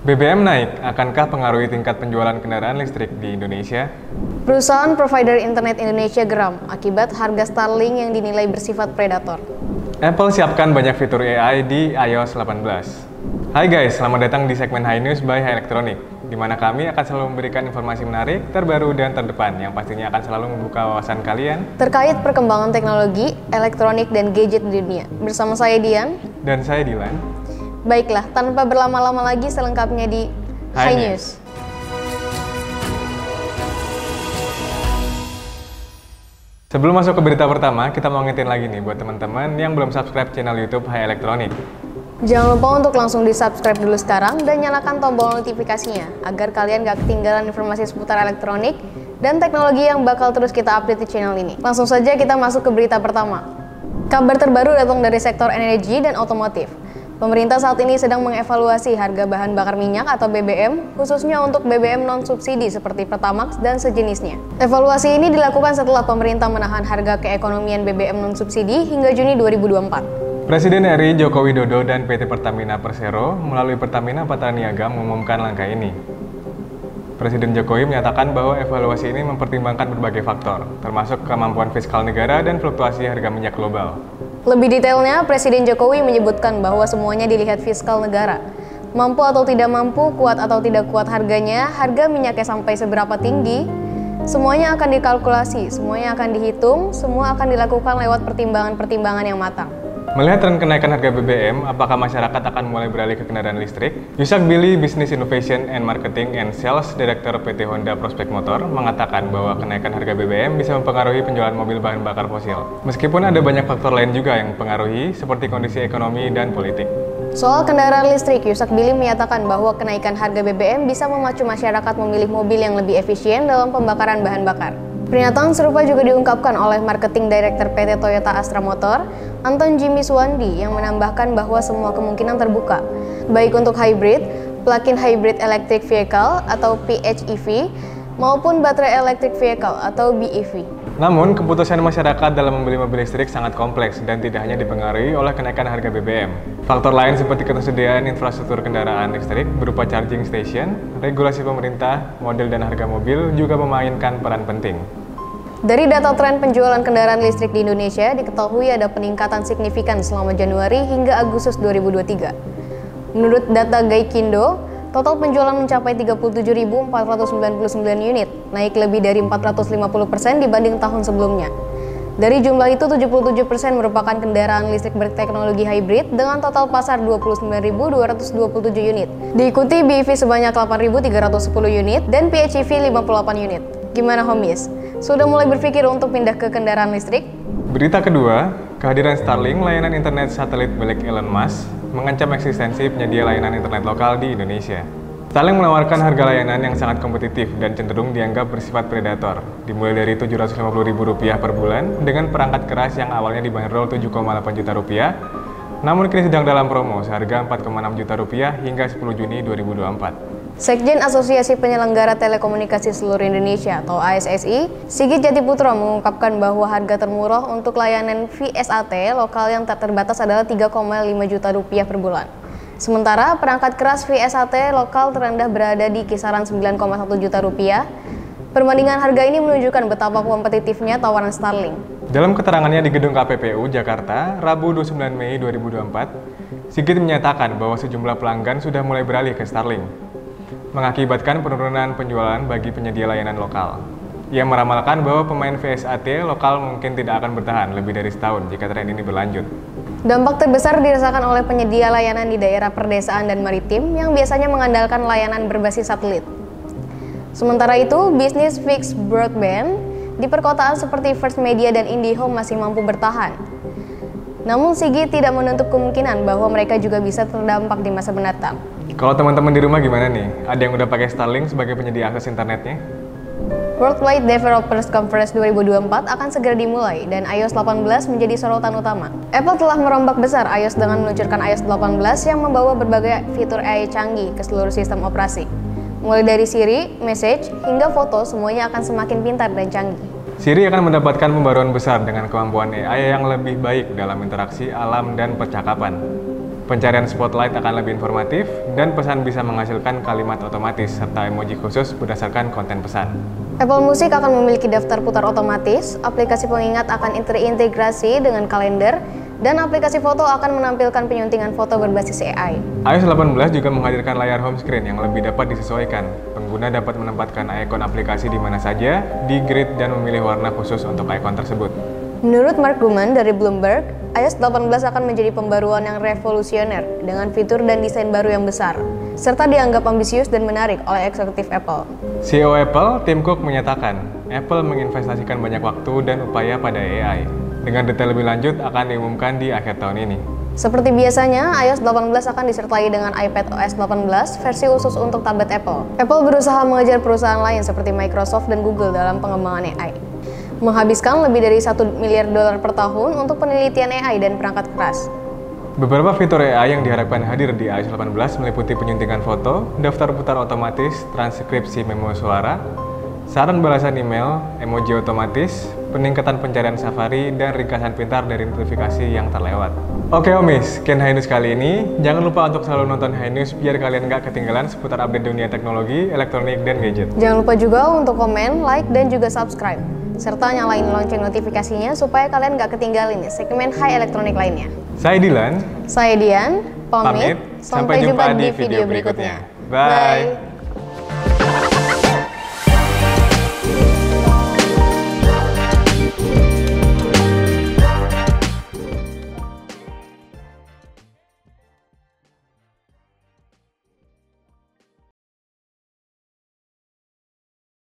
BBM naik, akankah pengaruhi tingkat penjualan kendaraan listrik di Indonesia? Perusahaan provider internet Indonesia geram akibat harga Starlink yang dinilai bersifat predator. Apple siapkan banyak fitur AI di iOS 18. Hai guys, selamat datang di segmen High News by High Electronic, di mana kami akan selalu memberikan informasi menarik, terbaru, dan terdepan yang pastinya akan selalu membuka wawasan kalian terkait perkembangan teknologi, elektronik, dan gadget di dunia. Bersama saya Dian. Dan saya Dilan. Baiklah, tanpa berlama-lama lagi selengkapnya di High News. Sebelum masuk ke berita pertama, kita mau ngingetin lagi nih buat teman-teman yang belum subscribe channel YouTube High Electronic. Jangan lupa untuk langsung di-subscribe dulu sekarang dan nyalakan tombol notifikasinya agar kalian gak ketinggalan informasi seputar elektronik dan teknologi yang bakal terus kita update di channel ini. Langsung saja kita masuk ke berita pertama. Kabar terbaru datang dari sektor energi dan otomotif. Pemerintah saat ini sedang mengevaluasi harga bahan bakar minyak atau BBM, khususnya untuk BBM non-subsidi seperti Pertamax dan sejenisnya. Evaluasi ini dilakukan setelah pemerintah menahan harga keekonomian BBM non-subsidi hingga Juni 2024. Presiden RI Joko Widodo dan PT Pertamina Persero melalui Pertamina Patraniaga mengumumkan langkah ini. Presiden Jokowi menyatakan bahwa evaluasi ini mempertimbangkan berbagai faktor, termasuk kemampuan fiskal negara dan fluktuasi harga minyak global. Lebih detailnya, Presiden Jokowi menyebutkan bahwa semuanya dilihat fiskal negara. Mampu atau tidak mampu, kuat atau tidak kuat harganya, harga minyaknya sampai seberapa tinggi, semuanya akan dikalkulasi, semuanya akan dihitung, semua akan dilakukan lewat pertimbangan-pertimbangan yang matang. Melihat tren kenaikan harga BBM, apakah masyarakat akan mulai beralih ke kendaraan listrik? Yusak Billy, Business Innovation and Marketing and Sales Director PT Honda Prospect Motor, mengatakan bahwa kenaikan harga BBM bisa mempengaruhi penjualan mobil bahan bakar fosil. Meskipun ada banyak faktor lain juga yang mempengaruhi, seperti kondisi ekonomi dan politik. Soal kendaraan listrik, Yusak Billy menyatakan bahwa kenaikan harga BBM bisa memacu masyarakat memilih mobil yang lebih efisien dalam pembakaran bahan bakar. Pernyataan serupa juga diungkapkan oleh Marketing Director PT Toyota Astra Motor, Anton Jimmy Suwandi, yang menambahkan bahwa semua kemungkinan terbuka, baik untuk hybrid, plug-in hybrid electric vehicle atau PHEV, maupun baterai electric vehicle atau BEV. Namun, keputusan masyarakat dalam membeli mobil listrik sangat kompleks dan tidak hanya dipengaruhi oleh kenaikan harga BBM. Faktor lain seperti ketersediaan infrastruktur kendaraan listrik berupa charging station, regulasi pemerintah, model dan harga mobil juga memainkan peran penting. Dari data tren penjualan kendaraan listrik di Indonesia, diketahui ada peningkatan signifikan selama Januari hingga Agustus 2023. Menurut data Gaikindo, total penjualan mencapai 37.499 unit, naik lebih dari 450% dibanding tahun sebelumnya. Dari jumlah itu, 77% merupakan kendaraan listrik berteknologi hybrid dengan total pasar 29.227 unit. Diikuti BEV sebanyak 8.310 unit dan PHEV 58 unit. Gimana homies? Sudah mulai berpikir untuk pindah ke kendaraan listrik? Berita kedua, kehadiran Starlink, layanan internet satelit milik Elon Musk, mengancam eksistensi penyedia layanan internet lokal di Indonesia. Starlink menawarkan harga layanan yang sangat kompetitif dan cenderung dianggap bersifat predator, dimulai dari Rp750.000 per bulan dengan perangkat keras yang awalnya dibanderol Rp7,8 juta, namun kini sedang dalam promo seharga Rp4,6 juta hingga 10 Juni 2024. Sekjen Asosiasi Penyelenggara Telekomunikasi Seluruh Indonesia atau ASSI, Sigit Jatiputro, mengungkapkan bahwa harga termurah untuk layanan VSAT lokal yang tak terbatas adalah Rp3,5 juta per bulan. Sementara perangkat keras VSAT lokal terendah berada di kisaran Rp9,1 juta. Perbandingan harga ini menunjukkan betapa kompetitifnya tawaran Starlink. Dalam keterangannya di Gedung KPPU Jakarta, Rabu 29 Mei 2024, Sigit menyatakan bahwa sejumlah pelanggan sudah mulai beralih ke Starlink, mengakibatkan penurunan penjualan bagi penyedia layanan lokal. Ia meramalkan bahwa pemain VSAT lokal mungkin tidak akan bertahan lebih dari setahun jika tren ini berlanjut. Dampak terbesar dirasakan oleh penyedia layanan di daerah perdesaan dan maritim yang biasanya mengandalkan layanan berbasis satelit. Sementara itu, bisnis fixed broadband di perkotaan seperti First Media dan IndiHome masih mampu bertahan. Namun Sigit tidak menutup kemungkinan bahwa mereka juga bisa terdampak di masa mendatang. Kalau teman-teman di rumah gimana nih? Ada yang udah pakai Starlink sebagai penyedia akses internetnya? Worldwide Developers Conference 2024 akan segera dimulai dan iOS 18 menjadi sorotan utama. Apple telah merombak besar iOS dengan meluncurkan iOS 18 yang membawa berbagai fitur AI canggih ke seluruh sistem operasi. Mulai dari Siri, Message, hingga foto, semuanya akan semakin pintar dan canggih. Siri akan mendapatkan pembaruan besar dengan kemampuan AI yang lebih baik dalam interaksi alam dan percakapan. Pencarian spotlight akan lebih informatif, dan pesan bisa menghasilkan kalimat otomatis serta emoji khusus berdasarkan konten pesan. Apple Music akan memiliki daftar putar otomatis, aplikasi pengingat akan terintegrasi dengan kalender, dan aplikasi foto akan menampilkan penyuntingan foto berbasis AI. iOS 18 juga menghadirkan layar home screen yang lebih dapat disesuaikan. Pengguna dapat menempatkan ikon aplikasi di mana saja, di grid, dan memilih warna khusus untuk ikon tersebut. Menurut Mark Gurman dari Bloomberg, iOS 18 akan menjadi pembaruan yang revolusioner dengan fitur dan desain baru yang besar, serta dianggap ambisius dan menarik oleh eksekutif Apple. CEO Apple, Tim Cook, menyatakan Apple menginvestasikan banyak waktu dan upaya pada AI. Dengan detail lebih lanjut akan diumumkan di akhir tahun ini. Seperti biasanya, iOS 18 akan disertai dengan iPadOS 18 versi khusus untuk tablet Apple. Apple berusaha mengejar perusahaan lain seperti Microsoft dan Google dalam pengembangan AI. Menghabiskan lebih dari $1 miliar per tahun untuk penelitian AI dan perangkat keras. Beberapa fitur AI yang diharapkan hadir di iOS 18 meliputi penyuntingan foto, daftar putar otomatis, transkripsi memo suara, saran balasan email, emoji otomatis, peningkatan pencarian Safari, dan ringkasan pintar dari notifikasi yang terlewat. Oke Homies, sekian High News kali ini. Jangan lupa untuk selalu nonton High News biar kalian nggak ketinggalan seputar update dunia teknologi, elektronik, dan gadget. Jangan lupa juga untuk komen, like, dan juga subscribe, serta nyalain lonceng notifikasinya supaya kalian nggak ketinggalin segmen High Elektronik lainnya. Saya Dilan. Saya Dian, pamit. Sampai jumpa di video berikutnya. Bye.